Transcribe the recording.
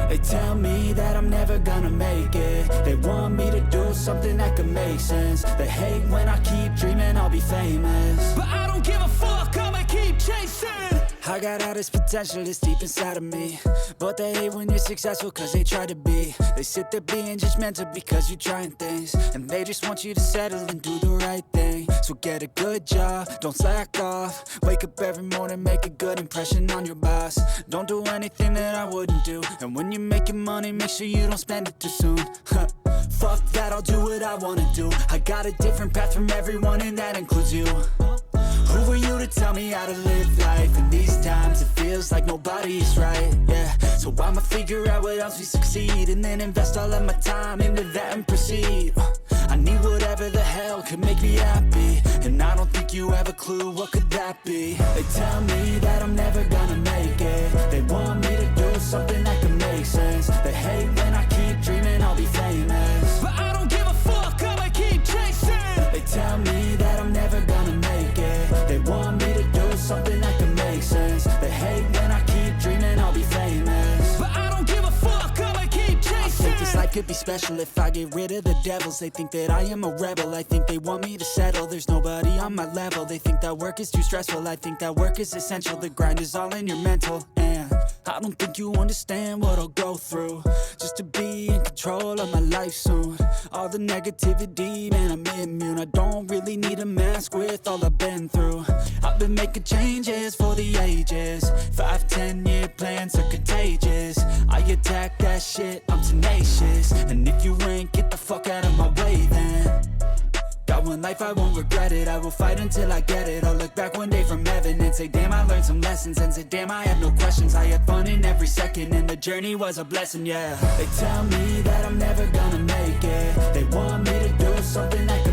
They tell me that I'm never gonna make it. They want me to do something that could make sense. They hate when I keep dreaming I'll be famous, but I don't give a fuck, I'ma keep chasing. I got all this potential that's deep inside of me, but they hate when you're successful cause they try to be. They sit there being judgmental because you're trying things, and they just want you to settle and do the right thing. So get a good job, don't slack off. Wake up every morning, make a good impression on your boss. Don't do anything that I wouldn't do, and when you're making money, make sure you don't spend it too soon. Fuck that, I'll do what I wanna do. I got a different path from everyone, and that includes you. Who are you to tell me how to live life? In these times it feels like nobody is right, yeah. So I'ma figure out what else we succeed, and then invest all of my time into that and proceed. I need whatever the hell could make me happy, and I don't think you have a clue what could that be. They tell me that I'm never gonna make it. They want me to do something that could make sense. They hate when I keep dreaming I'll be famous, but I don't give a fuck, I'ma keep chasing. They tell me that I'm never gonna make it. They want me to do something that can make sense. They hate when I keep dreaming I'll be famous, but I don't give a fuck, I'ma keep chasing. I think this life could be special if I get rid of the devils. They think that I am a rebel, I think they want me to settle. There's nobody on my level. They think that work is too stressful, I think that work is essential. The grind is all in your mental, and I don't think you understand what I'll go through just to be in control of my life soon. All the negativity, man, I'm immune. I don't really need a mask with all I've been through. I've been making changes for the ages. 5-10 year plans are contagious. I attack that shit, I'm tenacious. And if you ain't, get the fuck out of my way then. Got one life, I won't regret it. I will fight until I get it. I'll look back one day from heaven and say, damn, I learned some lessons. And say, damn, I had no questions. I had fun in every second, and the journey was a blessing, yeah. They tell me that I'm never gonna make it. They want me to do something that